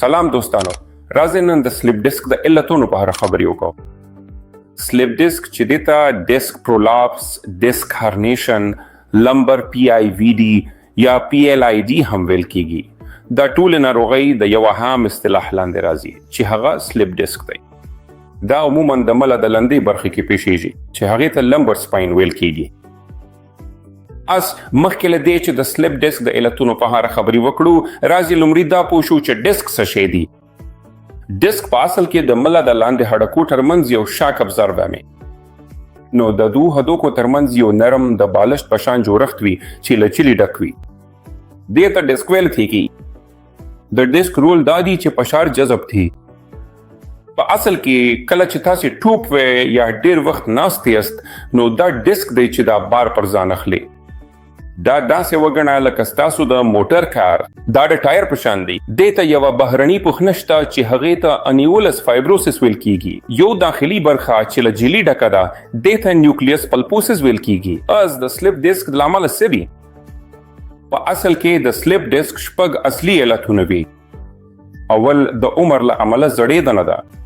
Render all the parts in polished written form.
سلام دوستانو، راځئ نن د سلیپ ډیسک د علتونو په اړه خبرې وکړو. سلیپ ډیسک چې دته ډیسک پرولاپس، ډیسک هرنیشن، لمبر PIVD یا PLID هم ویل کیږي. دا ټول ناروغۍ د یو عام اصطلاح لاندې راځي چې هغه سلیپ ډیسک دی. دا عموما د مله د لندې برخې کې پیښیږي چې هغې ته لمبر سپاین ویل کیږي. اس مخکې له دې چې د سلیپ ډیسک د علتونو په اړه خبرې وکړو، راځي لومړی دا پوه شو چې ډیسک څه شی دی. ډیسک په اصل کې د مله د لاندې هډوکو ترمنځ یو شاک ابزرو دی. نو د دوه هډوکو ترمنځ یو نرم د بالښت په شان جوړښت وي چې له چیلي ډک وي. دې ته ډیسک ویل کیږي. د ډیسک رول دا دی چې فشار جذب تھی. په اصل کې کله چې تاسو ټوپ وې یا ډیر وخت ناست یاست، نو دا ډیسک دی چې دا بار پر ځان اخلي. دا داسې وګڼه لکه ستاسو د موټر کار دا د ټایر په شان دی. دې ته یوه بهرني پوښ نشته چې هغې ته انیولس فایبروسس ویل کیږي. یو داخلي برخه چې له جیلي ډکه ده، دې ته نیوکلیس پلپوسس ویل کیږي. از د سلیپ ډیسک د لامل څه دي؟ په اصل کې د سلیپ ډیسک شپږ اصلي علتونه وي. اول د عمر له امله زړېدنه ده.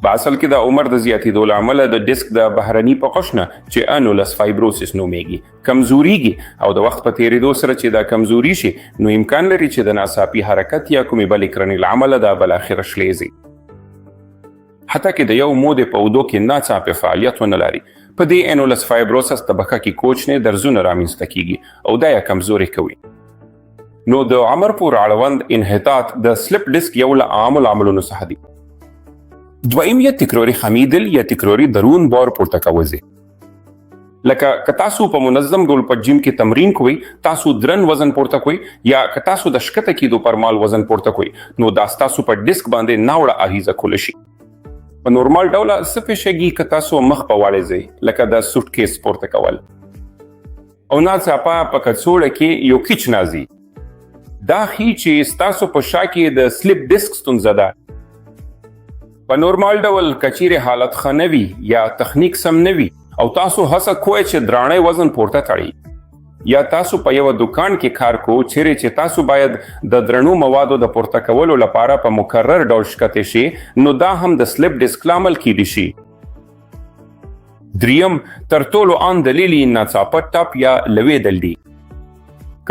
په اصل کې د عمر د زیاتېدو له امله د ډیسک د بهرني پوښ نه چې انولس فایبروسس نومیږي کمزوريږي، او د وخت په تیریدو سره چې دا کمزوري شي، نو امکان لري چې د ناڅاپي حرکت یا کومې بلې کړنې له امله دا بالاخره شلیږي. حتی کې د یو مودې په اوږدو کې ناڅاپي فعالیت ونه لري، په دې انولس فایبروسس طبقه کې کوچني درزونه رامنځته کیږي او دا یې کمزوري کوي. نو د عمر پورې اړوند انحطاط د سلیپ ډیسک یو له عامو عاملونو څخه دی. دویم یې تکراري خمیدل یا تکراري درون بار پورته کوي. لکه که تاسو په منظم ډول په جیم کې تمرین کوئ، تاسو درن وزن پورته کوئ، یا که تاسو د ښکته کېدو پر مهال وزن پورته کوئ، نو دا ستاسو په ډیسک باندې ناوړه اغیزه کولی شي. په نورمال ډول څه پیښیږي که تاسو مخ په واړځئ، لکه د سوټ کیس پورته کول، او ناڅاپه په کڅوړه کې یو کیچ نازي. دا ښیي چې ستاسو په شا کې د سلیپ ډیسک ستونزه ده. په نورمال ډول کچیرې حالت ښه نه وي یا تخنیک سم نه وي، او تاسو هڅه کوئ چې درانه وزن پورته تړئ، یا تاسو په یو دکان کې کار کوئ چیرې چې تاسو باید د درنو موادو د پورته کولو لپاره په مکرر ډول ښکته شي، نو دا هم د سلیپ ډیسک لامل کیدی شي. دریم تر ټولو عام دلیل یې ناڅاپه ټپ یا لویدل دی.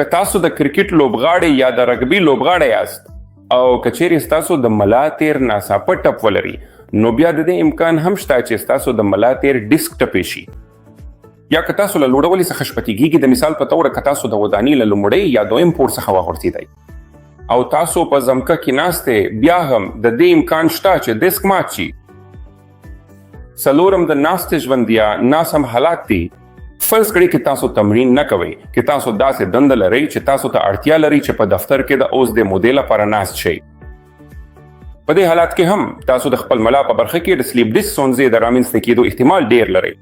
که تاسو د کرکټ لوبغاړی یا د رګبي لوبغاړی یاست، او کچېرې ستاسو د ملا تیر ناڅاپه ټپ ولري، نو بیا د دې امکان هم شته چې ستاسو د ملا تیر ډیسک ټپې شي. یا که تاسو له لوړولي څخه شپتېږي، د مثال په توګه که تاسو د ودانۍ له لومړۍ یا دویم پوړ څخه وغورځېدئ او تاسو په ځمکه کې ناست یې، بیا هم د دې امکان شته چې ډیسک مات شي. څلورم د ناستې ژوند یا ناسم حالات دي. فرض کړئ چې تاسو تمرین نه کوئ، چې تاسو داسې دنده لرئ چې تاسو ته اړتیا لري چې په دفتر کې د اوس د مودې لپاره ناست شئ. په دې حالات کې هم تاسو د خپل ملا په برخه کې د سلیپ ډیسک ستونزې د رامنځته کېدو احتمال ډیر لري.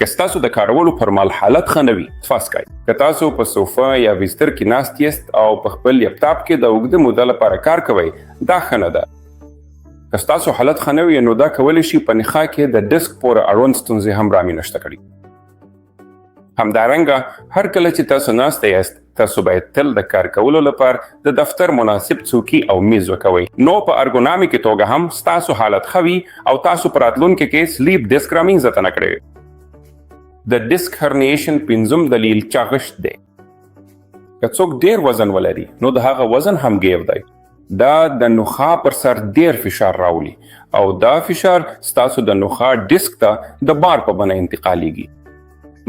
که تاسو د کارولو پر مهال حالت ښه نه وي، فرض کړئ که تاسو په صوفه یا بستر کې ناست یاست او په خپل لیپټاپ کې د اوږده موده لپاره کار کوئ، دا ښه نه ده. که ستاسو حالت ښه نه وي، نو دا کولی شي په نخاع کې د ډیسک پورې اړوند ستونزې هم رامنځته کړي. همدارنګه هر کله چې تاسو ناسته یاست، تاسو باید تل د کار کولو لپاره د دفتر مناسب څوکۍ او میز وکوئ. نو په ارګونامیکي توګه هم ستاسو حالت ښه وي او تاسو په راتلونکي کې سلیپ ډیسک رامنځته نه کړئ. د ډیسک هرنیشن پنځم دلیل چاغښت دی. که څوک ډیر وزن ولري، نو د هغه وزن هم ګیو دی. دا د نخاع پر سر ډیر فشار راولي، او دا فشار ستاسو د نخاع ډیسک ته د بار په بڼه انتقالیږي.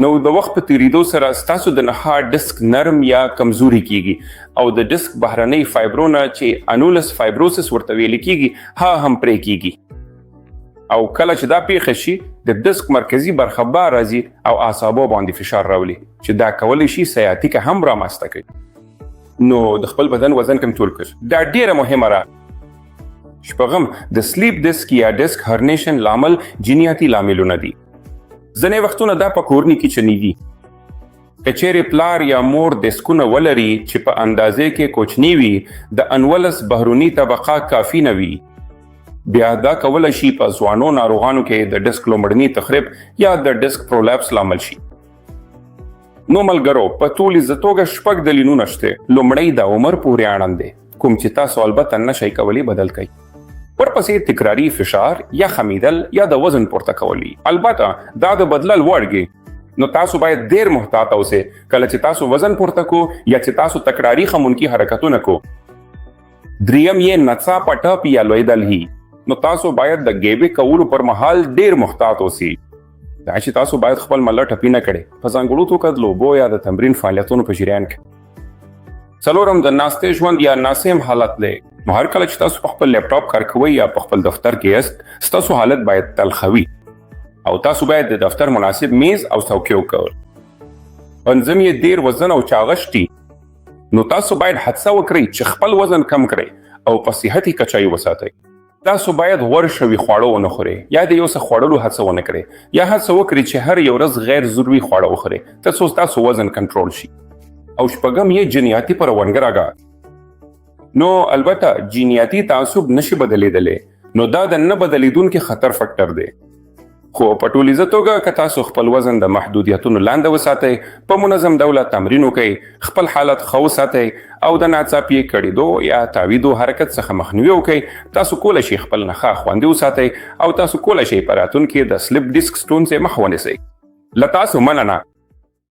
نو د وخت په تیریدو سره ستاسو د نخاع ډیسک نرم یا کمزوري کیږي، او د ډیسک بهرنی فایبرونه چې انولس فایبروسس ورته ویل کیږي، ها هم پرې کیږي. او کله چې دا پیښه شي، د ډیسک مرکزی برخه بار راځي او اعصابو باندې فشار راولي، چې دا کولی شي سیاتیکه هم رامنځته کړي. نو د خپل بدن وزن کنټرول کړئ. دا ډیره مهمه ده. شپږم د سلیپ ډیسک یا ډیسک هرنیشن لامل جینیاتي لاملونه دي. ځینې وختونه دا په کورنۍ کې چنیږي. که چیرې پلار یا مور ډیسکونه ولري چې په اندازې کې کوچني وي، د انولس بهرونی طبقه کافي نه وي، بیا دا کولی شي په ځوانو ناروغانو کې د ډیسک لومړني تخریب یا د ډیسک پرولاپس لامل شي. نو ملګرو، په ټولیزه توګه شپږ دلیلونه شته. لومړی د عمر پورې اړوند دی. کوم چې تاسو البته نشئ کولی بدل کړئ. ورپسې تکراری فشار یا خمیدل یا د وزن پورته کولی. البته دا د بدلل وړ نو تاسو باید ډیر محتاط اوسئ کله چې تاسو وزن پورته کو یا چې تاسو تکراری خمونکی حرکتونه کو. دریم یې نڅا پټپ یا لویدل هی. نو تاسو باید د ګیبې کولو پر مهال ډیر محتاط اوسئ. دا چې تاسو باید خپل مله ټپي نه کړئ په ځانګړو توګه د لوبو یا د تمرین فعالیتونو په جریان کې. څلورم د ناستې ژوند یا ناسم حالت دی. نو هر کله چې تاسو په خپل لیپټاپ کار کوئ یا په خپل دفتر کې یاست ستاسو حالت باید تلخوي او تاسو باید د دفتر مناسب میز او څوکۍ وکړئ. پنځم یې ډیر وزن او چاغښت دي. نو تاسو باید هڅه وکړئ چې خپل وزن کم کړئ او په صحتي کچایي وساتئ. تاسو باید غوړ شوي خواړه ونه خورئ یا د یو څه خوړلو هڅه ونه کړئ یا هڅه وکړئ چې هر یو ورځ غیر ضروري خواړه وخورئ تر څو ستاسو وزن کنټرول شي. او شپږم یې جنیاتي پرونګراګا. نو البته جینیاتي تعصب نشي بدلیدلی نو دا د نه بدلیدونکي خطر فکټر دی. خو په ټولیزه توګه که تاسو خپل وزن د محدودیتونو لاندې وساتئ په منظم ډول تمرین وکړئ خپل حالت ښه وساتئ او د ناڅاپي کړېدو یا تعویضو حرکت څخه مخنیوي وکړئ تاسو کولی شئ خپل نخاع خوندي وساتئ او تاسو کولی شئ په راتلونکي د سلیپ ډیسک ستون څخه مخ ونیسئ. له تاسو مننه